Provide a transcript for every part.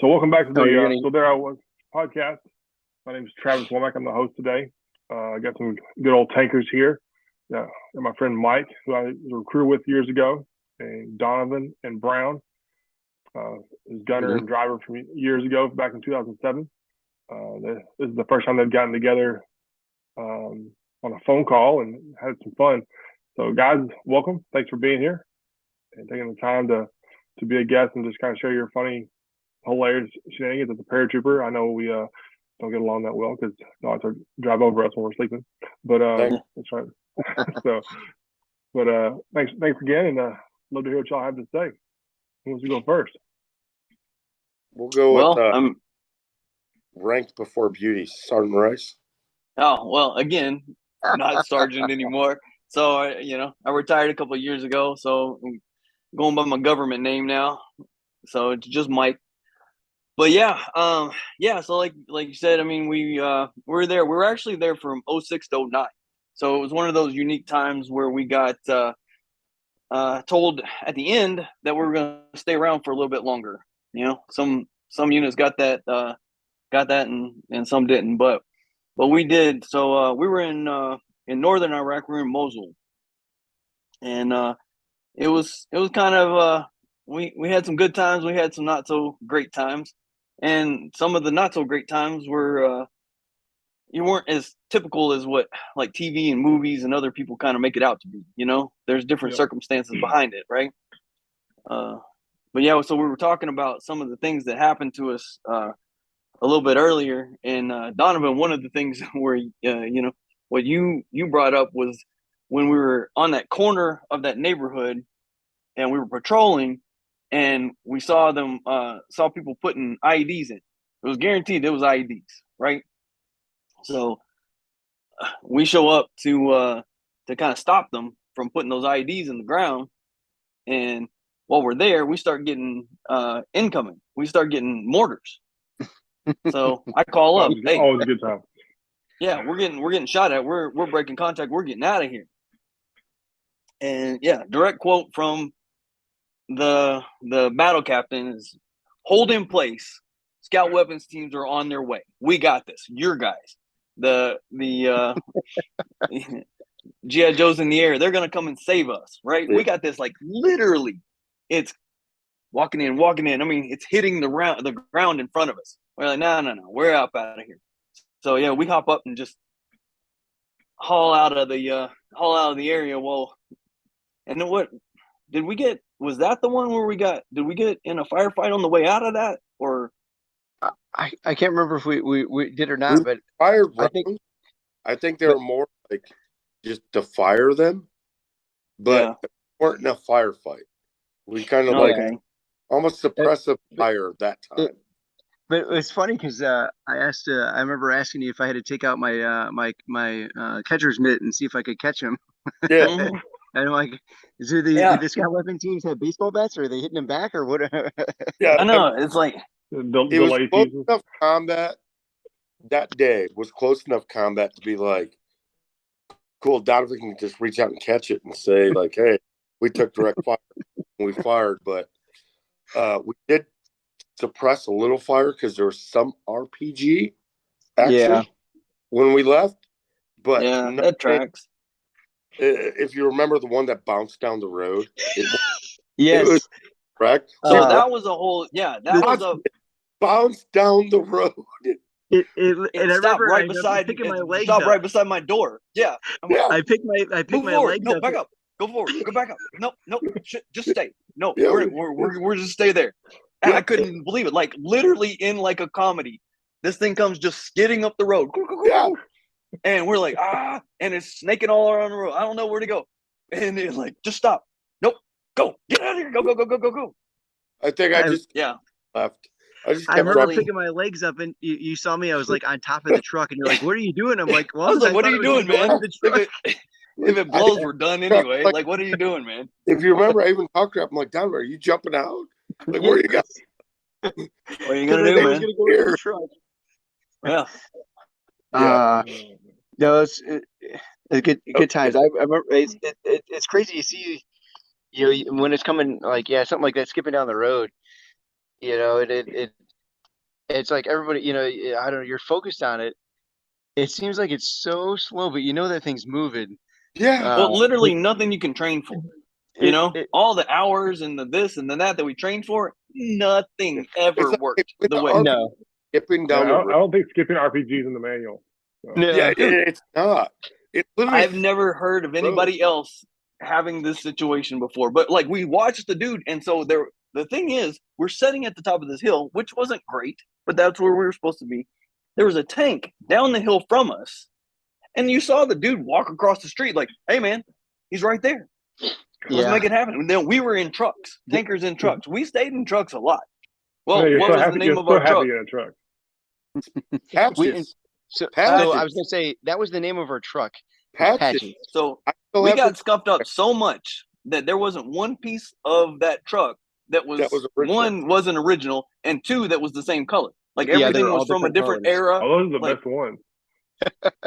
So welcome back to Oh, you're the gonna. So There I Was podcast. My name is Travis Womack. I'm the host today. I got some good old tankers here. And my friend Mike, who I was a recruiter with years ago, and Donovan and Brown, his gunner and driver from years ago, back in 2007. This is the first time they've gotten together on a phone call and had some fun. So guys, welcome. Thanks for being here and taking the time to be a guest and just kind of share your funny, hilarious shenanigans as a paratrooper. I know we don't get along that well because no one to drive over us when we're sleeping. But that's right. So, but thanks again, and love to hear what y'all have to say. Who wants to go first? We'll go Well, with I'm. ranked before beauty, Sergeant Rice. Oh, well, again, not sergeant anymore. So I retired a couple of years ago. So I'm going by my government name now. So it's just Mike. But yeah. So like you said, I mean, we were there. We were actually there from '06 to '09. So it was one of those unique times where we got told at the end that we were going to stay around for a little bit longer. Some units got that, and some didn't, but we did. So we were in northern Iraq. We were in Mosul, and it was kind of we had some good times. We had some not so great times, and some of the not so great times were you weren't as typical as what like TV and movies and other people kind of make it out to be. There's different circumstances behind it, right? But yeah, so we were talking about some of the things that happened to us a little bit earlier, and Donovan, one of the things where what you brought up was when we were on that corner of that neighborhood and we were patrolling, and we saw people putting IEDs in. It was guaranteed it was IEDs, right? So we show up to kind of stop them from putting those IEDs in the ground, and while we're there, we start getting incoming. We start getting mortars. So I call up, hey, always a good time. Yeah, we're getting shot at. We're breaking contact. We're getting out of here. And yeah, direct quote from the battle captain is, "Hold in place. Scout weapons teams are on their way. We got this. Your guys. The GI Joes in the air. They're gonna come and save us, right? We got this." Like literally, it's walking in. I mean, it's hitting the ground in front of us. We're like, no, we're out of here. So yeah, we hop up and just haul out of the area. Well, and then what did we get? Was that the one where did we get in a firefight on the way out of that? Or I can't remember if we did or not, but fired I think they were more like just to fire them, but weren't in a firefight. We kind of almost suppressive fire that time. But it's funny because I remember asking you if I had to take out my my catcher's mitt and see if I could catch him. Yeah. And I'm like, do the scout weapon teams have baseball bats, or are they hitting them back, or what? Yeah, I know. It's like it was close enough combat that day. Was close enough combat to be like, cool. Donovan can just reach out and catch it and say like, hey, we took direct fire when we fired, but we did suppress a little fire because there was some RPG action when we left. But that tracks. If you remember the one that bounced down the road, yes, it was correct. So that was a whole bounced down the road. It stopped right beside my door. Yeah. I picked my legs up. No, back up. Go forward. Go back up. No, just stay. No, we're just stay there. And I couldn't believe it. Like literally in like a comedy, this thing comes just skidding up the road. And we're like, and it's snaking all around the road. I don't know where to go. And it's like, just stop. Nope. Go. Get out of here. Go. I think I just left. I remember picking my legs up, and you saw me. I was like on top of the truck, and you're like, "What are you doing?" I'm like, "Well, I was like, what are you doing, man? If it blows, we're done anyway. Like, what are you doing, man?" If you remember, I even talked to him. I'm like, Donovan, are you jumping out? Like, where are you guys? What are you gonna do, man? Go to the truck. No, it's good times. I remember it's crazy to see, when it's coming like something like that skipping down the road. It it's like everybody, I don't know, you're focused on it. It seems like it's so slow, but you know that thing's moving. Yeah. Well, literally nothing you can train for. It All the hours and the this and the that we trained for, nothing ever It's like worked with the the way. RP no, skipping Yeah, down the I road. don't think skipping RPGs in the manual. So. no. Yeah, it's not. It's literally I've never heard of anybody else having this situation before. But like we watched the dude, and so there. The thing is, we're sitting at the top of this hill, which wasn't great, but that's where we were supposed to be. There was a tank down the hill from us, and you saw the dude walk across the street, like, "Hey, man, he's right there. Let's Yeah. make it happen." And then we were in trucks, tankers in trucks. We stayed in trucks a lot. Well, Yeah, what was the name of our truck? in a truck. patches. So Patches. I was gonna say that was the name of our truck. Patches. So I still we have got the- scuffed up so much that there wasn't one piece of that truck that was original. one wasn't original and two that was the same color. Like Yeah, they everything were was all from a different different colors. era. Oh, those are the Like- best ones.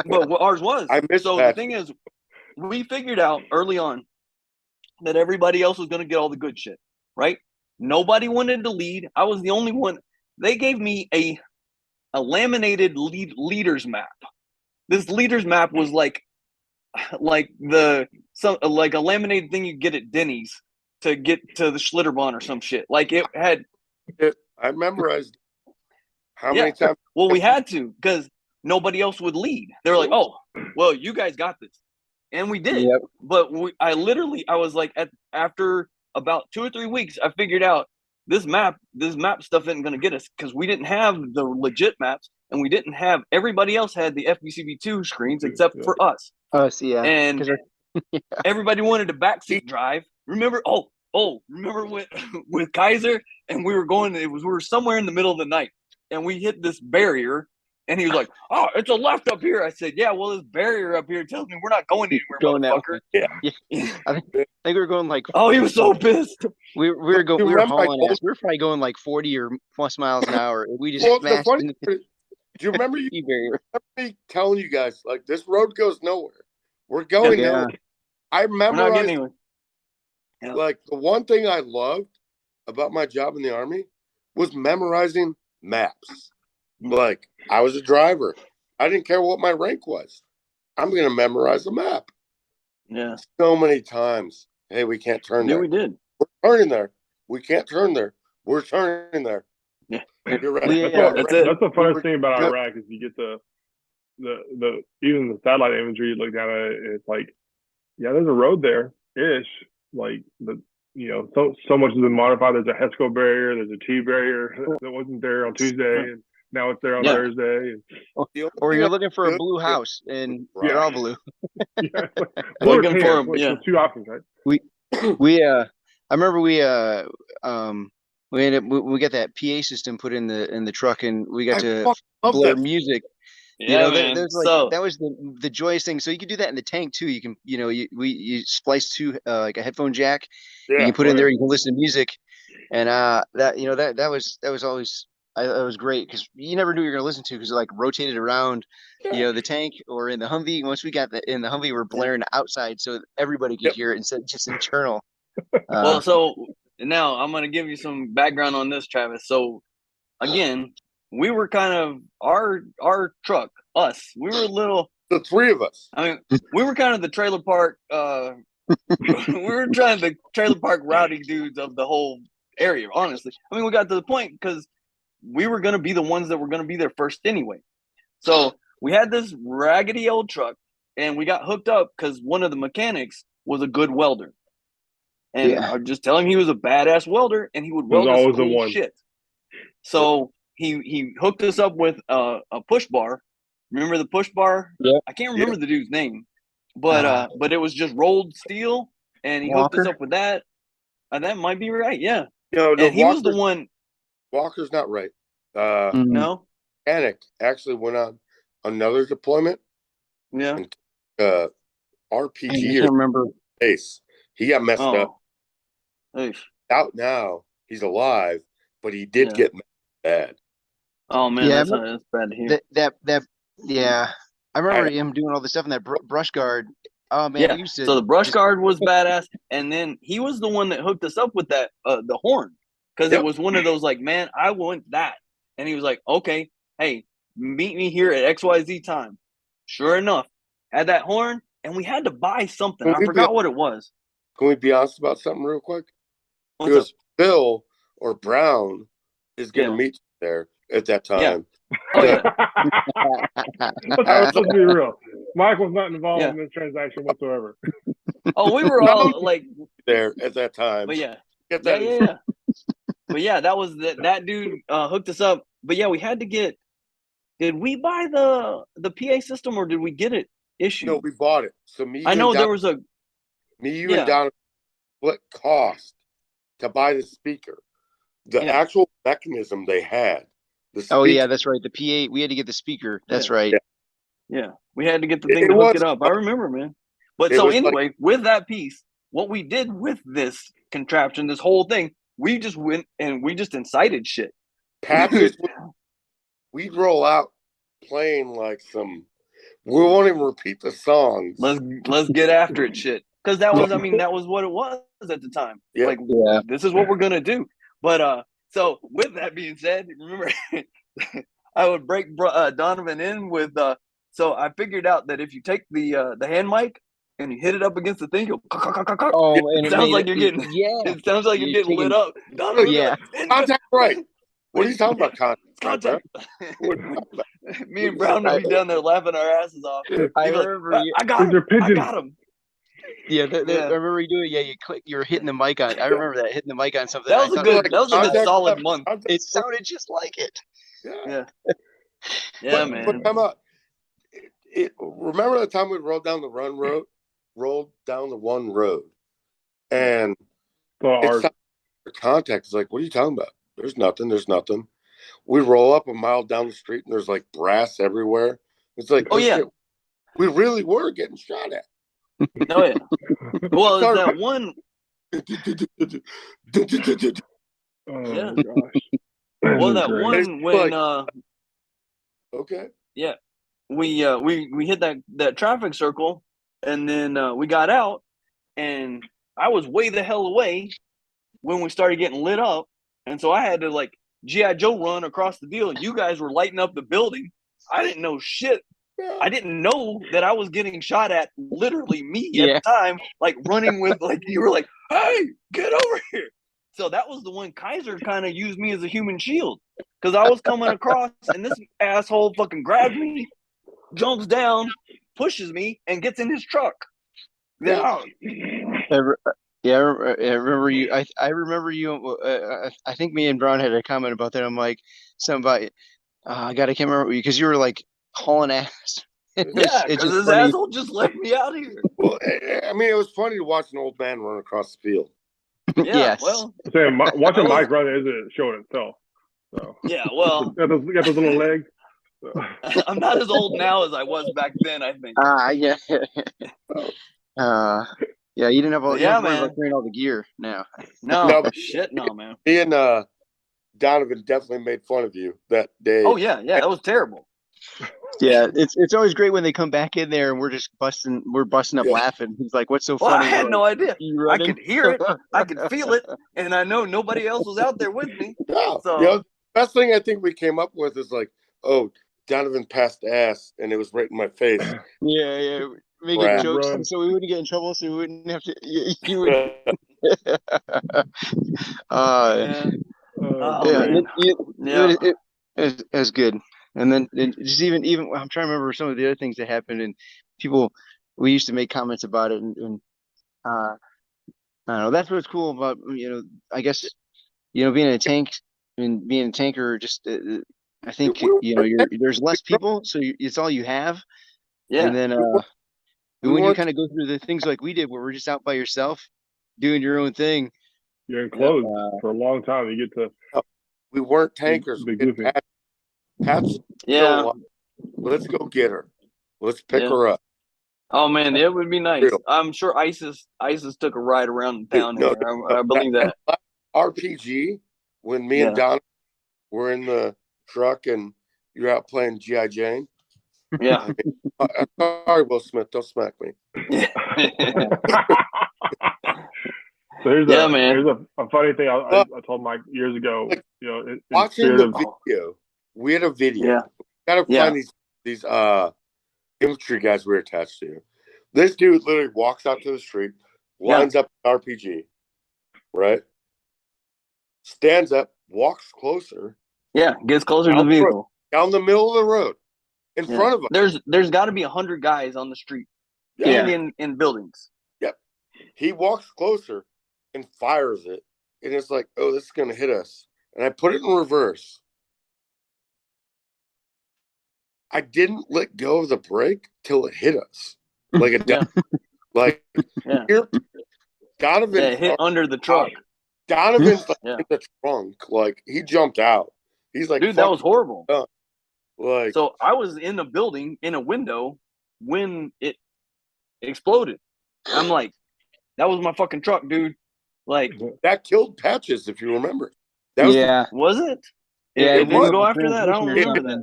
But what ours was. I miss So the patches. thing is, we figured out early on that everybody else was going to get all the good shit, right? Nobody wanted to lead. I was the only one. They gave me a laminated leaders map. This leaders map was like a laminated thing you get at Denny's to get to the Schlitterbahn or some shit. Like it had. I memorized how Yeah. many times. Well, we had to because nobody else would lead. They were like, "Oh, well, you guys got this," and we did. Yep. But I was like, after about 2 or 3 weeks, I figured out this map stuff isn't going to get us because we didn't have the legit maps, and we didn't have. Everybody else had the FBCB2 screens except for us, Us, yeah. and 'Cause everybody wanted to backseat drive. Remember? Remember with Kaiser, and we were going. We were somewhere in the middle of the night, and we hit this barrier. And he was like, "Oh, it's a left up here." I said, "Yeah, well, this barrier up here tells me we're not going anywhere, Going that motherfucker." I think we were going like. Oh, he was so pissed. We were You we were remember I hauling told- ass. We were probably going like 40 or plus miles an hour. We just Well, the smashed funny into part is, do you remember the barrier. me telling you guys like this road goes nowhere? We're going Yeah. nowhere. I We're not memorized getting anywhere. Yeah. like the one thing I loved about my job in the Army was memorizing maps. Like I was a driver. I didn't care what my rank was. I'm gonna memorize a map. Yeah, So many times. Hey, we can't turn yeah, there. we did. We're turning there. We can't turn there. We're turning there. Yeah. You're right. We, That's it. That's the funnest thing about Good. Iraq is you get the even the satellite imagery. You look down at it, it's like, yeah, there's a road there ish. Like so much has been modified. There's a HESCO barrier. There's a T barrier that wasn't there on Tuesday, and now it's there on Yeah. Thursday. And, The only or thing you're I looking for a could- blue house, and Right. they're all blue. yeah, Looking for 'em, yeah. So two options, right? I remember we ended up, we got that PA system put in the truck, and we got I to fucking love blare that. music. Yeah, there's like so that was the joyous thing. So you could do that in the tank too. You can you splice to like a headphone jack. You Yeah. can put in there. You can listen to music, and that was always that was great because you never knew you were gonna listen to because it like rotated around, the tank or in the Humvee. Once we got in the Humvee, we're blaring outside so everybody could Yep. hear it instead of just internal. well, so now I'm gonna give you some background on this, Travis. So again, we were kind of our truck, us. We were a little. The three of us. I mean, we were kind of the trailer park. We were trying the trailer park rowdy dudes of the whole area. Honestly, I mean, we got to the point because we were gonna be the ones that were gonna be there first anyway. So we had this raggedy old truck, and we got hooked up because one of the mechanics was a good welder. And Yeah. I just tell him he was a badass welder, and he would Was weld us always the cool one. shit. So he hooked us up with a push bar. Remember the push bar? Yep. I can't remember the dude's name, but it was just rolled steel, and he hooked us Walker? up with that. That might be right, yeah. No, And he was the Walker's- one. Walker's not right. Mm. No, Mechanic actually went on another deployment. yeah. I RPG can't or remember. space. He got messed up. Oh, Oof. Out now. He's alive, but he did Yeah. get bad. Oh man, Yeah, that's bad to hear. That yeah. I remember him doing all this stuff in that brush guard. Oh man, Yeah, we used to. So the brush just- guard was badass, and then he was the one that hooked us up with that the horn because Yep. it was one of those like, man, I want that. And he was like, okay, hey, meet me here at XYZ time. Sure enough, had that horn, and we had to buy something. I forgot what it was. Can we be honest about something real quick? What's It was up? Bill or Brown is going to Yeah. meet you there at that time. Oh, yeah. Let's be real. Mike was not involved in this transaction whatsoever. Oh, we were all like there at that time. But yeah. Get that Yeah. But yeah, that was that dude hooked us up. But yeah, we had to get. Did we buy the PA system or did we get it issued? No, we bought it. So I know there was a. and Donovan split cost to buy the speaker. The actual mechanism they had. Oh yeah, that's right. The PA, we had to get the speaker. That's right. Yeah, we had to get the thing to hook it up. I remember, man. But so anyway, with that piece, what we did with this contraption, this whole thing, we just went and we just incited shit. Patches, we'd roll out playing like some. We won't even repeat the songs. Let's get after it, shit. Because that was, I mean, that was what it was at the time. Yeah. Like, this is what we're gonna do. But so with that being said, remember, I would break Donovan in with. So I figured out that if you take the hand mic and you hit it up against the thing, you'll. And it sounds like you're getting. It sounds like you're getting lit up. Donovan, contact right. What are you talking about? Contact. Me and Brown would be down there laughing our asses off. I remember. I got him. I got him. Yeah, I remember you doing it. Yeah, you were hitting the mic on. I remember that, hitting the mic on something. That was a good solid month. It sounded just like it. Yeah, man. But come up. Remember the time we rolled down the one road, and our contact is like, "What are you talking about? There's nothing. There's nothing." We roll up a mile down the street, and there's like brass everywhere. It's like, oh yeah, shit, we really were getting shot at. Oh yeah. Well, it's that one. Oh gosh. Well, that one when okay. Yeah. We hit that traffic circle, and then we got out, and I was way the hell away when we started getting lit up, and so I had to like G.I. Joe run across the deal. You guys were lighting up the building. I didn't know shit. I didn't know that I was getting shot at. Literally me at the time, like running with like you were like, "Hey, get over here!" So that was the one Kaiser kind of used me as a human shield because I was coming across, and this asshole fucking grabs me, jumps down, pushes me, and gets in his truck. I remember you. I remember you. I think me and Brown had a comment about that. I'm like, something about. I can't remember because you were like hauling ass. Because this asshole just let me out of here. Well, I mean, it was funny to watch an old man run across the field. Yeah, well, watching Mike run is a show in itself. So yeah, well, got those little legs. So. I'm not as old now as I was back then. I think. Yeah, you didn't have all. Yeah, man. Carrying all the gear now. No, shit, no, man. Me and Donovan definitely made fun of you that day. Oh yeah, that was terrible. Yeah, it's always great when they come back in there and we're just busting up laughing. He's like, "What's so funny?" I had no idea. I could hear it, I could feel it, and I know nobody else was out there with me. No, so the best thing I think we came up with is like, "Oh, Donovan passed ass," and it was right in my face. Yeah, making jokes so we wouldn't get in trouble, so we wouldn't have to. You would. It was good. And then just even I'm trying to remember some of the other things that happened, and people we used to make comments about it, and I don't know. That's what's cool about I guess being in a tank and being a tanker. Just I think there's less people, so it's all you have. Yeah. And then when you kind of go through the things like we did, where we're just out by yourself doing your own thing, you're enclosed for a long time. You get to. We weren't tankers. Pat's let's go get her. Let's pick her up. Oh man, it would be nice. I'm sure ISIS took a ride around town here. I believe that. RPG when me and Don were in the truck and you're out playing G.I. Jane. Yeah. Sorry, Will Smith, don't smack me. So here's a funny thing I told Mike years ago. Watching the video We had a video. Yeah. Gotta find these infantry guys we were attached to. This dude literally walks out to the street, lines up an RPG, right? Stands up, walks closer. Yeah, gets closer to the vehicle. Down the middle of the road. In front of us. There's got to be 100 guys on the street and in buildings. Yep. He walks closer and fires it. And it's like, oh, this is going to hit us. And I put it in reverse. I didn't let go of the brake till it hit us. Like it does. Like, here, Donovan hit under the truck. Donovan's like in the trunk. Like, he jumped out. He's like, dude, that was horrible. Like, so I was in the building in a window when it exploded. I'm like, that was my fucking truck, dude. Like, that killed Patches, if you remember. That was was it? Yeah, it didn't go after that. I don't remember that.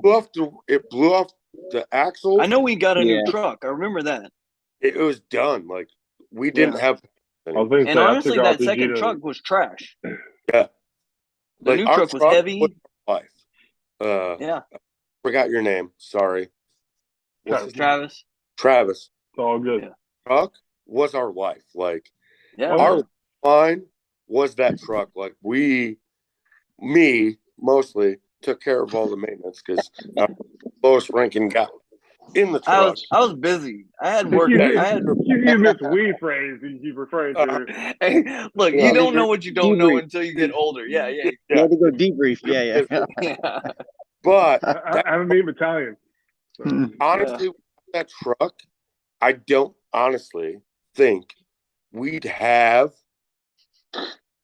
It blew off the axle. I know we got a new truck. I remember that. It was done. Like, we didn't have. And honestly, that second truck was trash. Yeah, the new truck was heavy. Forgot your name. Sorry. Travis. Travis. It's all good. Truck was our life. Like, our line was that truck. Like, me mostly took care of all the maintenance because I'm the lowest ranking guy in the truck. I was busy. I had work. You use this we phrase you keep referring to. Hey, look, you don't know what you don't know until you get older. Yeah. You have to go debrief. Yeah. But I'm a mean battalion. So. Honestly, that truck, I don't honestly think we'd have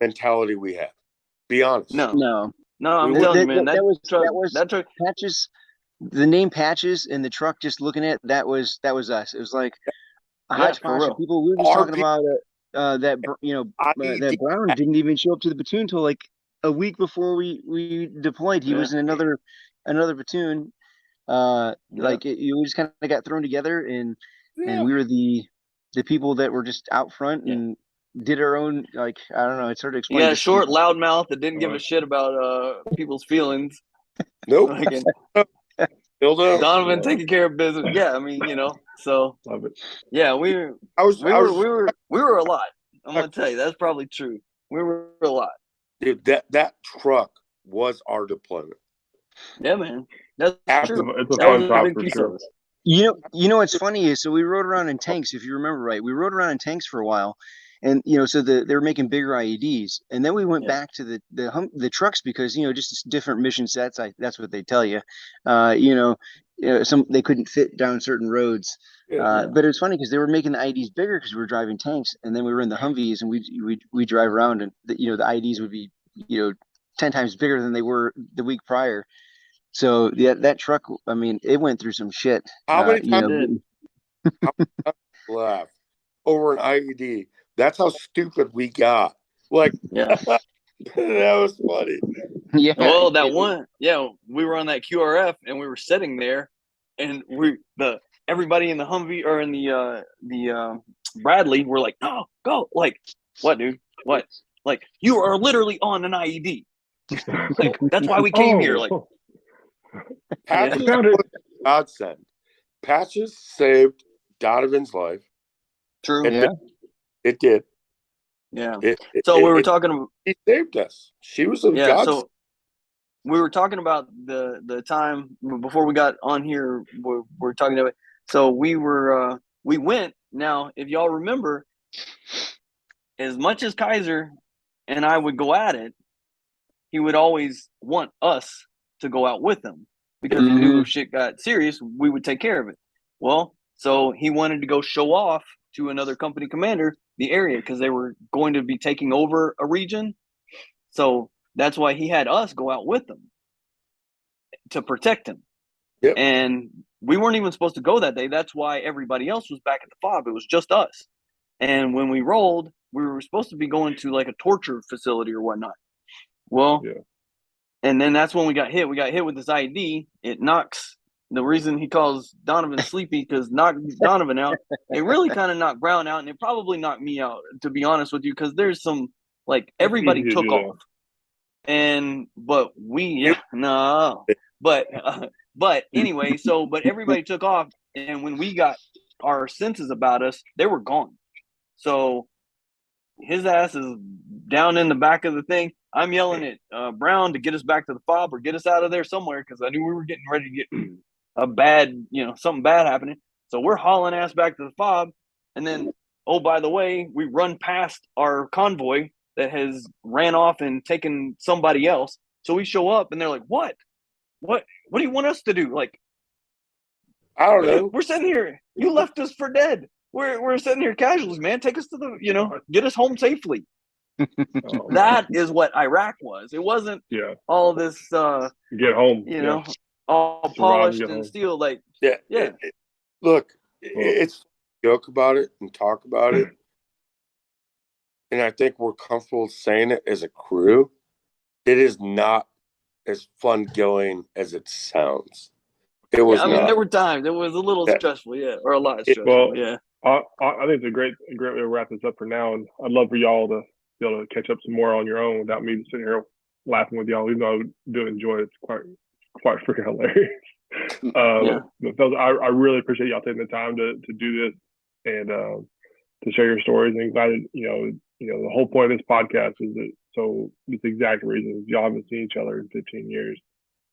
mentality we have. Be honest. No. I'm telling you, man. That truck. Patches. The name Patches and the truck. Just looking at that was us. It was like a hodgepodge of people. We were just talking about that. That Brown didn't even show up to the platoon until like a week before we deployed. He was in another platoon. We just kind of got thrown together, and we were the people that were just out front and did our own, like, I don't know, it's hard to explain. Yeah, short, loud mouth that didn't give a shit about people's feelings. Nope. Donovan taking care of business. Yeah, I mean, so love it. Yeah, we were a lot. I'm gonna tell you, that's probably true. We were a lot. Dude, that truck was our deployment. Yeah, man. That's true. It's a fun topic for sure. You know what's funny is, so we rode around in tanks, if you remember right. We rode around in tanks for a while, and so they were making bigger IEDs, and then we went back to the trucks because just different mission sets. That's what they tell you. Some they couldn't fit down certain roads, but it was funny because they were making the IEDs bigger because we were driving tanks, and then we were in the Humvees and we drive around, and the IEDs would be 10 times bigger than they were the week prior. So that truck, I mean, it went through some shit. How many times laughed over an IED? That's how stupid we got. Like, that was funny. Yeah. Well, that one, we were on that QRF and we were sitting there, and everybody in the Humvee or in the Bradley were like, "No, go!" Like, what, dude? What? Like, you are literally on an IED. Like, that's why we came here. Like, Patches was godsend. Patches saved Donovan's life. True. It did. Yeah. So we were talking about. He saved us. She was a godsend. So we were talking about the time before we got on here. We're talking about. So we went. Now, if y'all remember, as much as Kaiser and I would go at it, he would always want us to go out with him because he knew if shit got serious, we would take care of it. Well, so he wanted to go show off to another company commander the area because they were going to be taking over a region. So that's why he had us go out with him to protect him. Yep. And we weren't even supposed to go that day. That's why everybody else was back at the fob. It was just us. And when we rolled, we were supposed to be going to like a torture facility or whatnot. Well, and then that's when we got hit. We got hit with this IED. It knocks. The reason he calls Donovan sleepy because knocked Donovan out. It really kind of knocked Brown out, and it probably knocked me out, to be honest with you, because there's some, like, everybody took off. But we, But anyway, but everybody took off, and when we got our senses about us, they were gone. So his ass is down in the back of the thing. I'm yelling at Brown to get us back to the fob or get us out of there somewhere, because I knew we were getting ready to get a bad, something bad happening. So we're hauling ass back to the fob, and then, oh, by the way, we run past our convoy that has ran off and taken somebody else. So we show up, and they're like, "What do you want us to do?" Like, I don't know. We're sitting here. You left us for dead. We're sitting here casuals, man. Take us to the, get us home safely. That is what Iraq was. It wasn't all this get home, all polished and steel. Like, look, it's joke about it and talk about it. And I think we're comfortable saying it as a crew. It is not as fun going as it sounds. It was. I mean, there were times it was a little stressful, or a lot stressful. I think it's a great way to wrap this up for now, and I'd love for y'all to be able to catch up some more on your own without me sitting here laughing with y'all. Even though I do enjoy it, it's quite freaking hilarious. But fellas, I really appreciate y'all taking the time to do this and to share your stories. And excited, the whole point of this podcast is that it's the exact reason y'all haven't seen each other in 15 years,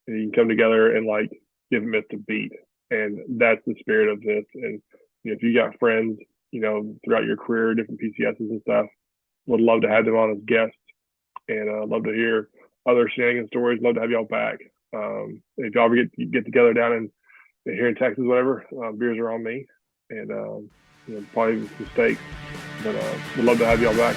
and you can come together and like give Myth a beat, and that's the spirit of this. And if you got friends, throughout your career, different PCSs and stuff, would love to have them on as guests, and love to hear other shenanigan stories. Love to have y'all back. If y'all ever get together down in here in Texas, whatever, beers are on me, and probably even some steaks. But would love to have y'all back.